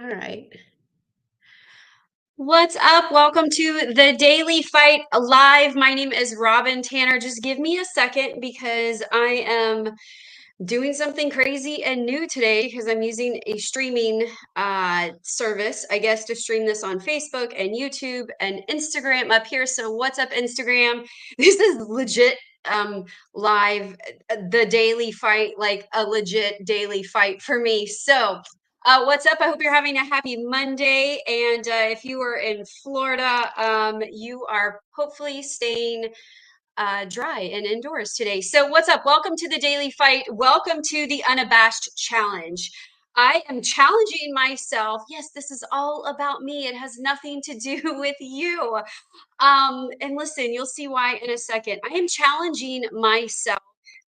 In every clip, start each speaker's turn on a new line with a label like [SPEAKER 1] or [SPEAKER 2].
[SPEAKER 1] All right.
[SPEAKER 2] What's up? Welcome to the Daily Fight Live. My name is Robin Tanner. Just give me a second because I am doing something crazy and new today because I'm using a streaming service, I guess, to stream this on Facebook and YouTube and Instagram up here. So, what's up, Instagram? This is legit live, the daily fight, like a legit daily fight for me. So, what's up? I hope you're having a happy Monday. And if you are in Florida, you are hopefully staying dry and indoors today. So, what's up? Welcome to the Daily Fight. Welcome to the Unabashed Challenge. I am challenging myself. Yes, this is all about me. It has nothing to do with you. And listen, you'll see why in a second. I am challenging myself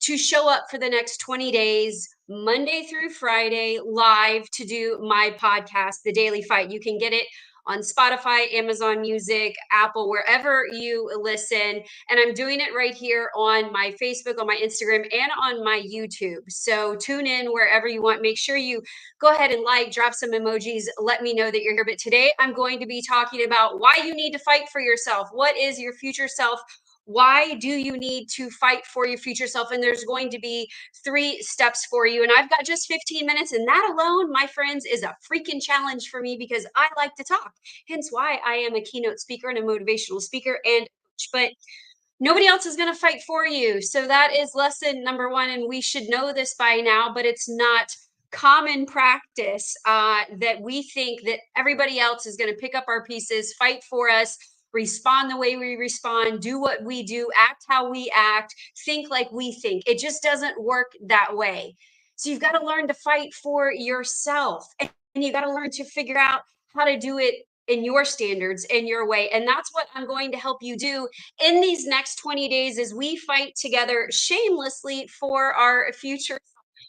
[SPEAKER 2] to show up for the next 20 days, Monday through Friday, live to do my podcast, The Daily Fight. You can get it on Spotify, Amazon Music, Apple, wherever you listen. And I'm doing it right here on my Facebook, on my Instagram, and on my YouTube. So tune in wherever you want. Make sure you go ahead and drop some emojis, let me know that you're here. But today I'm going to be talking about why you need to fight for yourself. What is your future self? Why do you need to fight for your future self? And there's going to be 3 steps for you. And I've got just 15 minutes. And that alone, my friends, is a freaking challenge for me because I like to talk. Hence why I am a keynote speaker and a motivational speaker and coach. But nobody else is going to fight for you. So that is lesson number one. And we should know this by now, but it's not common practice that we think that everybody else is going to pick up our pieces, fight for us, respond the way we respond, do what we do, act how we act, think like we think. It just doesn't work that way. So you've got to learn to fight for yourself, and you've got to learn to figure out how to do it in your standards, in your way. And that's what I'm going to help you do in these next 20 days as we fight together shamelessly for our future.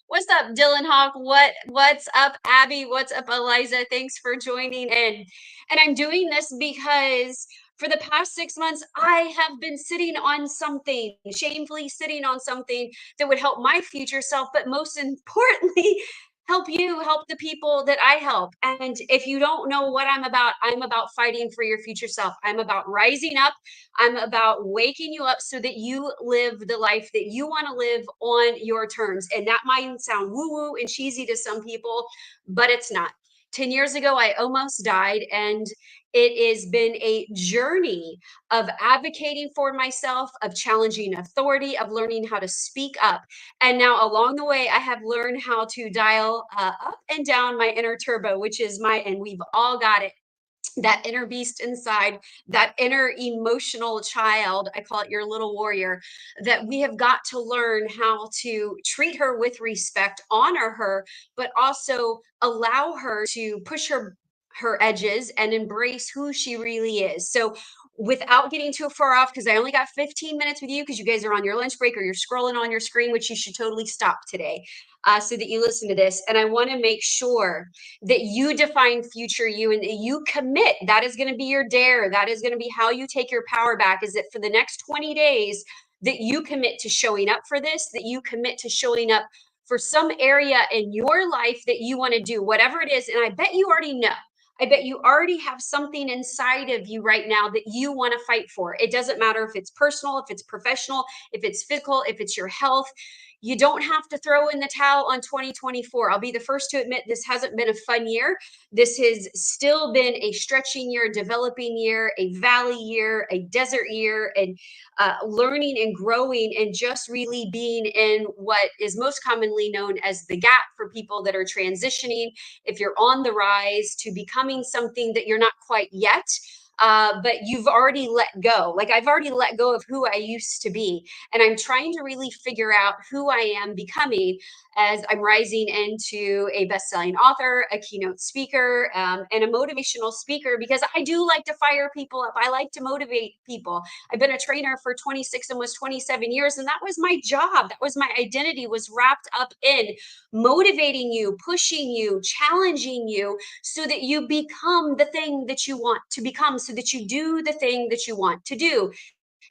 [SPEAKER 2] What's up, Dylan Hawk? What's up, Abby? What's up, Eliza? Thanks for joining in. And I'm doing this because for the past 6 months, I have been sitting on something, shamefully sitting on something that would help my future self, but most importantly, help you, help the people that I help. And if you don't know what I'm about fighting for your future self. I'm about rising up. I'm about waking you up so that you live the life that you want to live on your terms. And that might sound woo woo and cheesy to some people, but it's not. 10 years ago, I almost died, and it has been a journey of advocating for myself, of challenging authority, of learning how to speak up. And now, along the way, I have learned how to dial up and down my inner turbo, which is and we've all got it, that inner beast inside, that inner emotional child. I call it your little warrior, that we have got to learn how to treat her with respect, honor her, but also allow her to push her edges and embrace who she really is. So without getting too far off, because I only got 15 minutes with you because you guys are on your lunch break or you're scrolling on your screen, which you should totally stop today, so that you listen to this. And I want to make sure that you define future you and that you commit. That is going to be your dare. That is going to be how you take your power back, is that for the next 20 days that you commit to showing up for this, that you commit to showing up for some area in your life that you want to do, whatever it is. And I bet you already know. I bet you already have something inside of you right now that you want to fight for. It doesn't matter if it's personal, if it's professional, if it's physical, if it's your health. You don't have to throw in the towel on 2024. I'll be the first to admit this hasn't been a fun year. This has still been a stretching year, developing year, a valley year, a desert year, and learning and growing and just really being in what is most commonly known as the gap for people that are transitioning. If you're on the rise to becoming something that you're not quite yet, but you've already let go. Like, I've already let go of who I used to be. And I'm trying to really figure out who I am becoming as I'm rising into a best-selling author, a keynote speaker, and a motivational speaker, because I do like to fire people up. I like to motivate people. I've been a trainer for 26, almost 27 years, and that was my job. That was my identity, was wrapped up in motivating you, pushing you, challenging you so that you become the thing that you want to become, so that you do the thing that you want to do.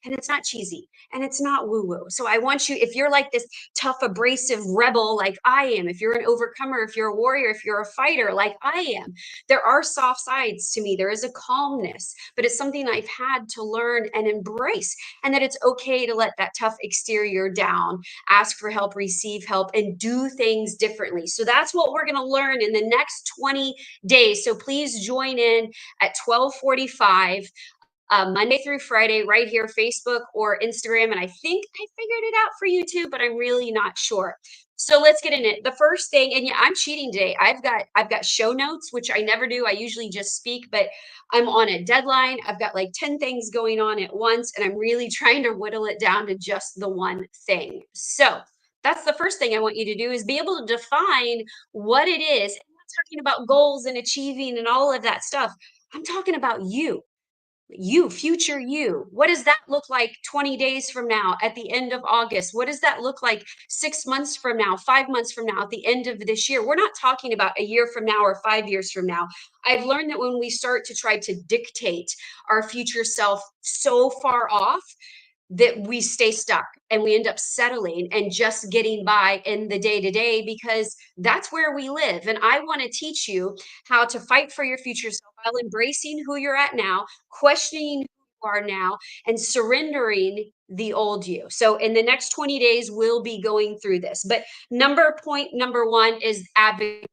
[SPEAKER 2] and it's not cheesy and it's not woo woo. So I want you, if you're like this tough, abrasive rebel like I am, if you're an overcomer, if you're a warrior, if you're a fighter like I am, there are soft sides to me. There is a calmness, but it's something I've had to learn and embrace, and that it's okay to let that tough exterior down, ask for help, receive help, and do things differently. So that's what we're going to learn in the next 20 days. So please join in at 12:45 Monday through Friday, right here, Facebook or Instagram. And I think I figured it out for YouTube, but I'm really not sure. So let's get in it. The first thing, and yeah, I'm cheating today. I've got show notes, which I never do. I usually just speak, but I'm on a deadline. I've got like 10 things going on at once, and I'm really trying to whittle it down to just the one thing. So that's the first thing I want you to do is be able to define what it is. I'm not talking about goals and achieving and all of that stuff. I'm talking about you, future you. What does that look like 20 days from now at the end of August? What does that look like 6 months from now, 5 months from now, at the end of this year? We're not talking about a year from now or 5 years from now. I've learned that when we start to try to dictate our future self so far off, that we stay stuck and we end up settling and just getting by in the day to day, because that's where we live. And I want to teach you how to fight for your future self while embracing who you're at now, questioning who you are now, and surrendering the old you. So in the next 20 days, we'll be going through this. But point number one is advocate.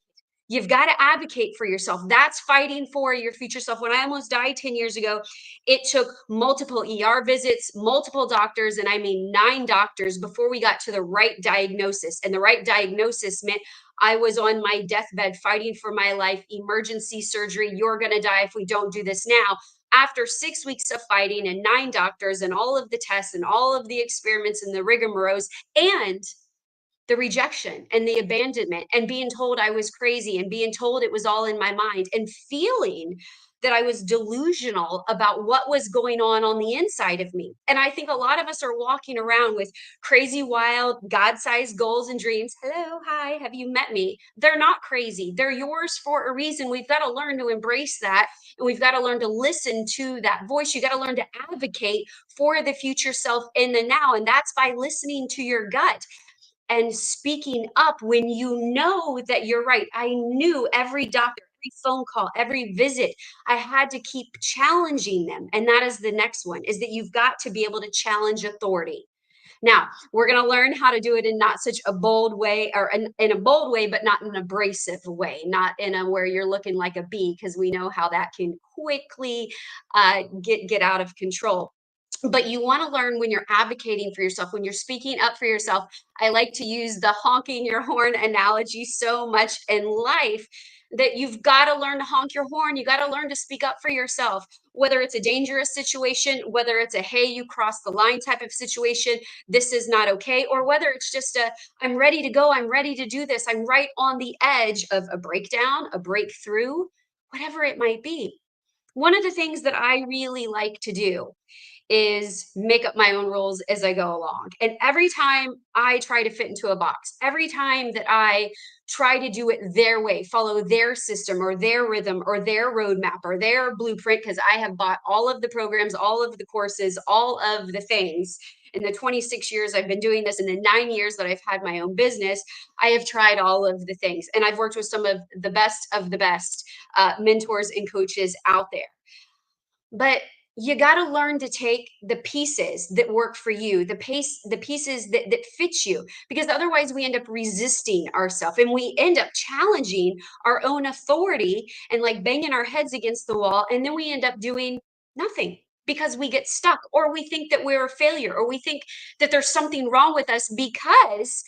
[SPEAKER 2] You've got to advocate for yourself. That's fighting for your future self. When I almost died 10 years ago, it took multiple ER visits, multiple doctors, and I mean 9 doctors before we got to the right diagnosis. And the right diagnosis meant I was on my deathbed fighting for my life, emergency surgery. You're going to die if we don't do this now. After 6 weeks of fighting and 9 doctors and all of the tests and all of the experiments and the rigmaroles, and the rejection and the abandonment and being told I was crazy and being told it was all in my mind and feeling that I was delusional about what was going on the inside of me. And I think a lot of us are walking around with crazy, wild, God sized goals and dreams. Hello, hi, have you met me? They're not crazy. They're yours for a reason. We've got to learn to embrace that. And we've got to learn to listen to that voice. You got to learn to advocate for the future self in the now. And that's by listening to your gut and speaking up when you know that you're right. I knew every doctor, every phone call, every visit, I had to keep challenging them. And that is the next one, is that you've got to be able to challenge authority. Now, we're going to learn how to do it in not such a bold way, or in a bold way, but not in an abrasive way, not in a where you're looking like a bee, because we know how that can quickly get out of control. But you want to learn when you're advocating for yourself, when you're speaking up for yourself. I like to use the honking your horn analogy so much in life, that you've got to learn to honk your horn. You got to learn to speak up for yourself, whether it's a dangerous situation, whether it's a hey, you crossed the line type of situation, this is not okay, or whether it's just a I'm ready to go, I'm ready to do this, I'm right on the edge of a breakdown, a breakthrough, whatever it might be. One of the things that I really like to do is make up my own rules as I go along. And every time I try to fit into a box, every time that I try to do it their way, follow their system or their rhythm or their roadmap or their blueprint, because I have bought all of the programs, all of the courses, all of the things. In the 26 years I've been doing this, in the 9 years that I've had my own business, I have tried all of the things. And I've worked with some of the best mentors and coaches out there. But you got to learn to take the pieces that work for you, the pieces that fit you, because otherwise we end up resisting ourselves and we end up challenging our own authority and like banging our heads against the wall. And then we end up doing nothing because we get stuck, or we think that we're a failure, or we think that there's something wrong with us because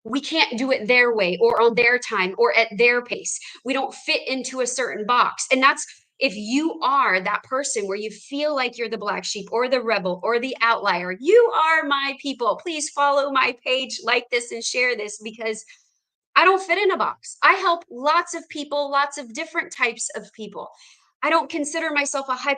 [SPEAKER 2] we can't do it their way or on their time or at their pace. We don't fit into a certain box. And that's, if you are that person where you feel like you're the black sheep or the rebel or the outlier, you are my people. Please follow my page, like this, and share this, because I don't fit in a box. I help lots of people, lots of different types of people. I don't consider myself a high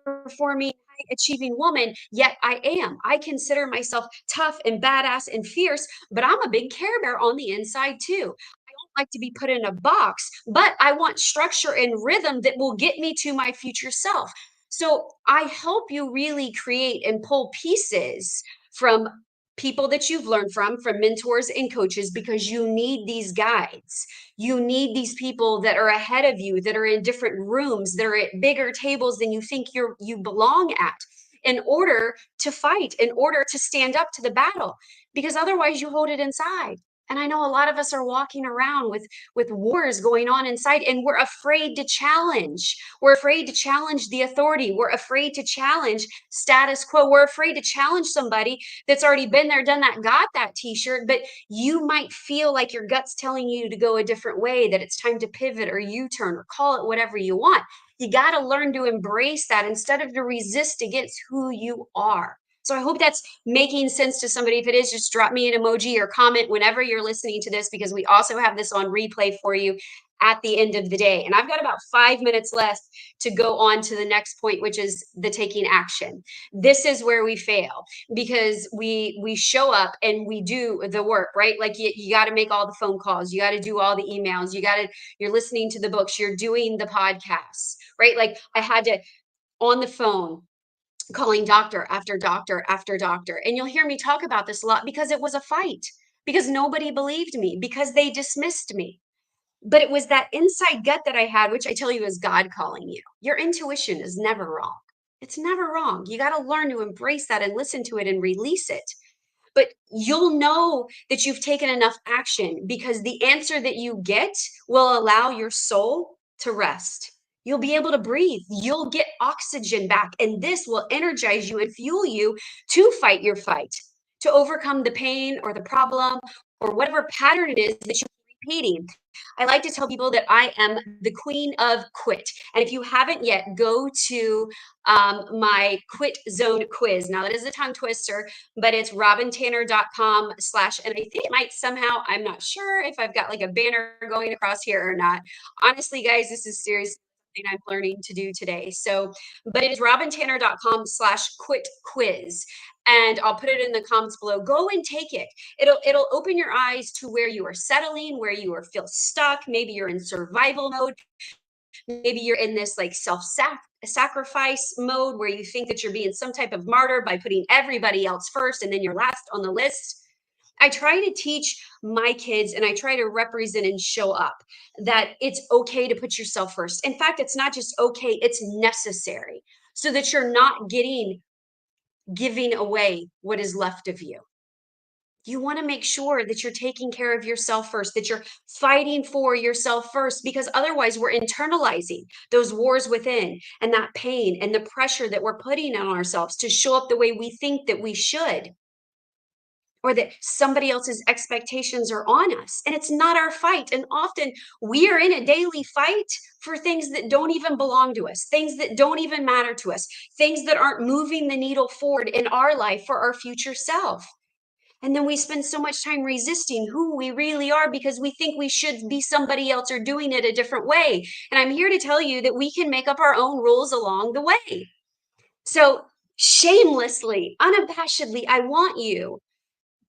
[SPEAKER 2] performing, high achieving woman, yet I am. I consider myself tough and badass and fierce, but I'm a big care bear on the inside too. I don't like to be put in a box, but I want structure and rhythm that will get me to my future self. So I help you really create and pull pieces from people that you've learned from mentors and coaches, because you need these guides. You need these people that are ahead of you, that are in different rooms, that are at bigger tables than you think you belong at, in order to fight, in order to stand up to the battle, because otherwise you hold it inside. And I know a lot of us are walking around with wars going on inside, and we're afraid to challenge. We're afraid to challenge the authority. We're afraid to challenge status quo. We're afraid to challenge somebody that's already been there, done that, got that t-shirt. But you might feel like your gut's telling you to go a different way, that it's time to pivot or U-turn or call it whatever you want. You got to learn to embrace that instead of to resist against who you are. So I hope that's making sense to somebody. If it is, just drop me an emoji or comment whenever you're listening to this, because we also have this on replay for you at the end of the day. And I've got about 5 minutes left to go on to the next point, which is the taking action. This is where we fail, because we show up and we do the work, right? Like you got to make all the phone calls, you got to do all the emails, you're listening to the books, you're doing the podcasts, right? Like I had to, on the phone, calling doctor after doctor after doctor. And you'll hear me talk about this a lot, because it was a fight, because nobody believed me, because they dismissed me. But it was that inside gut that I had, which I tell you is God calling you. Your intuition is never wrong. It's never wrong. You got to learn to embrace that and listen to it and release it. But you'll know that you've taken enough action, because the answer that you get will allow your soul to rest. You'll be able to breathe. You'll get oxygen back, and this will energize you and fuel you to fight your fight, to overcome the pain or the problem or whatever pattern it is that you're repeating. I like to tell people that I am the queen of quit. And if you haven't yet, go to my quit zone quiz. Now, that is a tongue twister, but it's robintanner.com/ and I think it might somehow, I'm not sure if I've got like a banner going across here or not. Honestly, guys, this is seriously something I'm learning to do today. So, but it is robintanner.com/quit quiz. And I'll put it in the comments below. Go and take it. It'll open your eyes to where you are settling, where you are feel stuck. Maybe you're in survival mode. Maybe you're in this like sacrifice mode, where you think that you're being some type of martyr by putting everybody else first and then you're last on the list. I try to teach my kids, and I try to represent and show up, that it's okay to put yourself first. In fact, it's not just okay, it's necessary, so that you're not giving away what is left of you. You want to make sure that you're taking care of yourself first, that you're fighting for yourself first, because otherwise we're internalizing those wars within, and that pain and the pressure that we're putting on ourselves to show up the way we think that we should, or that somebody else's expectations are on us. And it's not our fight. And often we are in a daily fight for things that don't even belong to us, things that don't even matter to us, things that aren't moving the needle forward in our life for our future self. And then we spend so much time resisting who we really are, because we think we should be somebody else or doing it a different way. And I'm here to tell you that we can make up our own rules along the way. So, shamelessly, unabashedly, I want you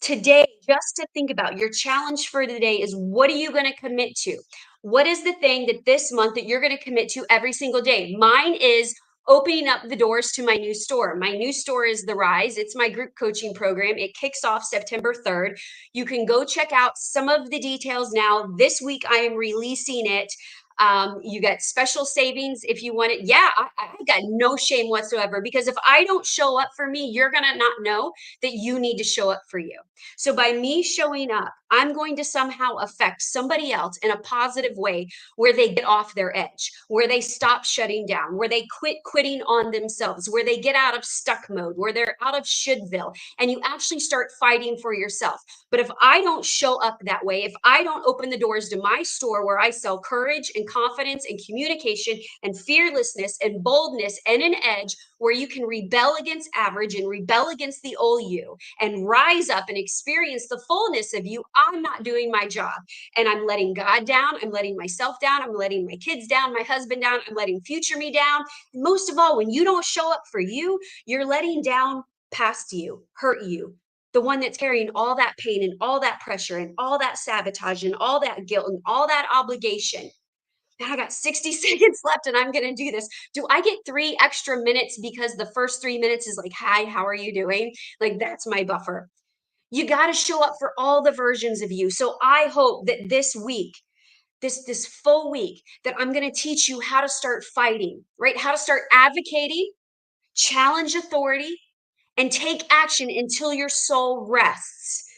[SPEAKER 2] today just to think about your challenge for today is, what are you going to commit to? What is the thing that this month that you're going to commit to every single day? Mine is opening up the doors to my new store. My new store is The Rise. It's my group coaching program. It kicks off September 3rd. You can go check out some of the details now. This week I am releasing it. You get special savings if you want it. Yeah, I got no shame whatsoever, because if I don't show up for me, you're going to not know that you need to show up for you. So by me showing up, I'm going to somehow affect somebody else in a positive way, where they get off their edge, where they stop shutting down, where they quit quitting on themselves, where they get out of stuck mode, where they're out of shouldville, and you actually start fighting for yourself. But if I don't show up that way, if I don't open the doors to my store where I sell courage and confidence and communication and fearlessness and boldness and an edge, where you can rebel against average and rebel against the old you and rise up and experience the fullness of you, I'm not doing my job. And I'm letting God down. I'm letting myself down. I'm letting my kids down, my husband down. I'm letting future me down. And most of all, when you don't show up for you, you're letting down past you, hurt you, the one that's carrying all that pain and all that pressure and all that sabotage and all that guilt and all that obligation. and I got 60 seconds left and I'm going to do this. Do I get 3 extra minutes because the first 3 minutes is like, hi, how are you doing? Like, that's my buffer. You got to show up for all the versions of you. So I hope that this week, this full week, that I'm going to teach you how to start fighting, right? How to start advocating, challenge authority, and take action until your soul rests.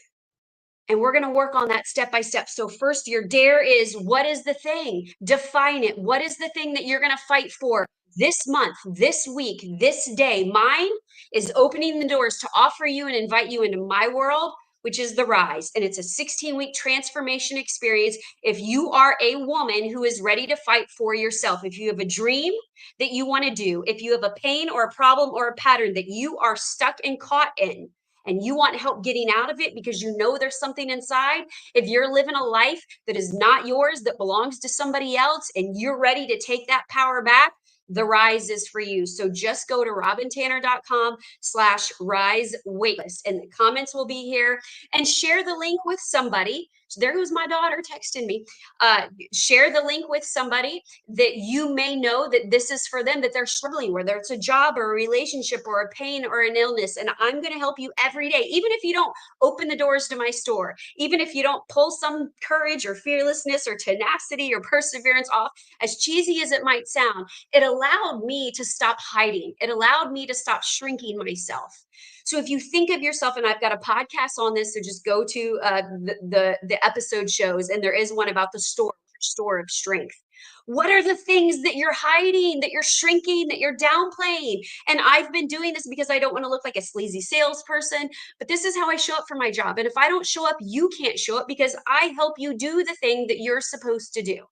[SPEAKER 2] And we're going to work on that step by step. So, first, your dare is, what is the thing? Define it. What is the thing that you're going to fight for this month, this week, this day? Mine is opening the doors to offer you and invite you into my world, which is the Rise. And it's a 16-week transformation experience. If you are a woman who is ready to fight for yourself, if you have a dream that you want to do, if you have a pain or a problem or a pattern that you are stuck and caught in, and you want help getting out of it because you know there's something inside, if you're living a life that is not yours, that belongs to somebody else, and you're ready to take that power back, the Rise is for you. So just go to robintanner.com/rise waitlist, and the comments will be here, and share the link with somebody. There goes my daughter texting me. Share the link with somebody that you may know that this is for them, that they're struggling, whether it's a job or a relationship or a pain or an illness. And I'm going to help you every day, even if you don't open the doors to my store, even if you don't pull some courage or fearlessness or tenacity or perseverance off, as cheesy as it might sound. It allowed me to stop hiding. It allowed me to stop shrinking myself. So if you think of yourself, and I've got a podcast on this, so just go to the episode shows, and there is one about the store of strength. What are the things that you're hiding, that you're shrinking, that you're downplaying? And I've been doing this because I don't want to look like a sleazy salesperson, but this is how I show up for my job. And if I don't show up, you can't show up, because I help you do the thing that you're supposed to do.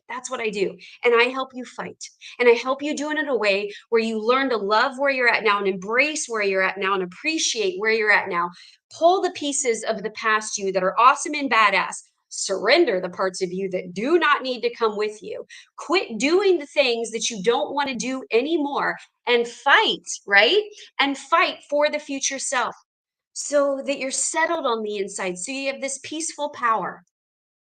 [SPEAKER 2] That's what I do. And I help you fight. And I help you do it in a way where you learn to love where you're at now, and embrace where you're at now, and appreciate where you're at now. Pull the pieces of the past you that are awesome and badass. Surrender the parts of you that do not need to come with you. Quit doing the things that you don't want to do anymore, and fight, right? And fight for the future self, so that you're settled on the inside. So you have this peaceful power,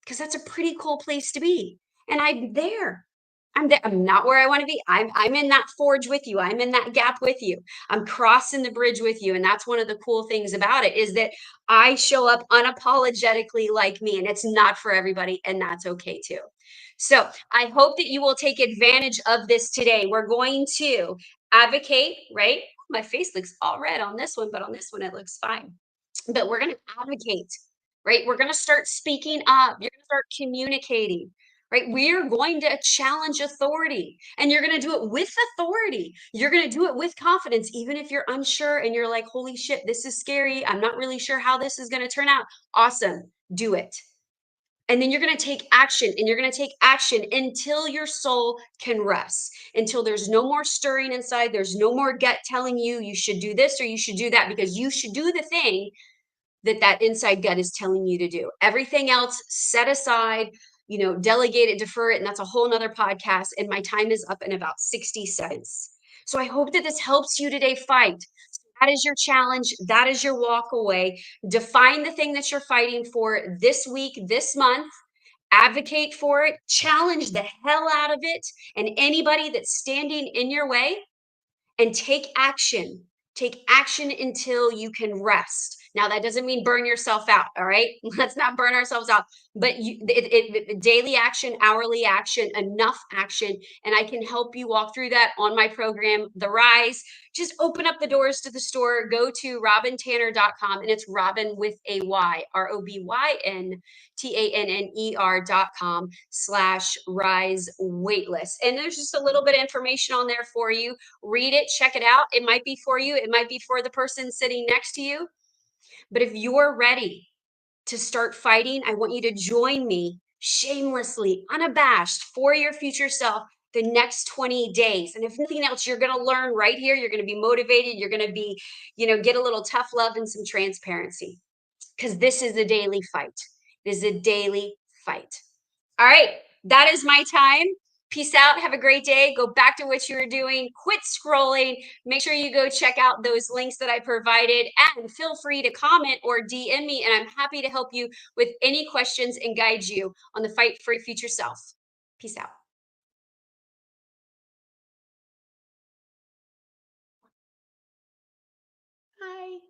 [SPEAKER 2] because that's a pretty cool place to be. And I'm there. I'm there. I'm not where I want to be. I'm in that forge with you. I'm in that gap with you. I'm crossing the bridge with you. And that's one of the cool things about it, is that I show up unapologetically like me, and it's not for everybody, and that's okay too. So I hope that you will take advantage of this today. We're going to advocate, right? My face looks all red on this one, but on this one it looks fine. But we're going to advocate, right? We're going to start speaking up. You're going to start communicating, right? We're going to challenge authority, and you're going to do it with authority. You're going to do it with confidence, even if you're unsure and you're like, holy shit, this is scary. I'm not really sure how this is going to turn out. Awesome. Do it. And then you're going to take action, and you're going to take action until your soul can rest, until there's no more stirring inside. There's no more gut telling you you should do this or you should do that, because you should do the thing that inside gut is telling you to do. Everything else set aside, delegate it, defer it. And that's a whole nother podcast. And my time is up in about 60 seconds. So I hope that this helps you today fight. That is your challenge. That is your walk away. Define the thing that you're fighting for this week, this month. Advocate for it. Challenge the hell out of it and anybody that's standing in your way, and take action. Take action until you can rest. Now, that doesn't mean burn yourself out. All right. Let's not burn ourselves out, but daily action, hourly action, enough action. And I can help you walk through that on my program, The Rise. Just open up the doors to the store. Go to robintanner.com, and it's Robin with a Y, ROBYNTANNER.com/rise waitlist. And there's just a little bit of information on there for you. Read it, check it out. It might be for you, it might be for the person sitting next to you. But if you're ready to start fighting, I want you to join me shamelessly, unabashed, for your future self the next 20 days. And if nothing else, you're going to learn right here. You're going to be motivated. You're going to be, get a little tough love and some transparency, because this is a daily fight. It is a daily fight. All right. That is my time. Peace out. Have a great day. Go back to what you were doing. Quit scrolling. Make sure you go check out those links that I provided, and feel free to comment or DM me, and I'm happy to help you with any questions and guide you on the fight for your future self. Peace out.
[SPEAKER 1] Bye.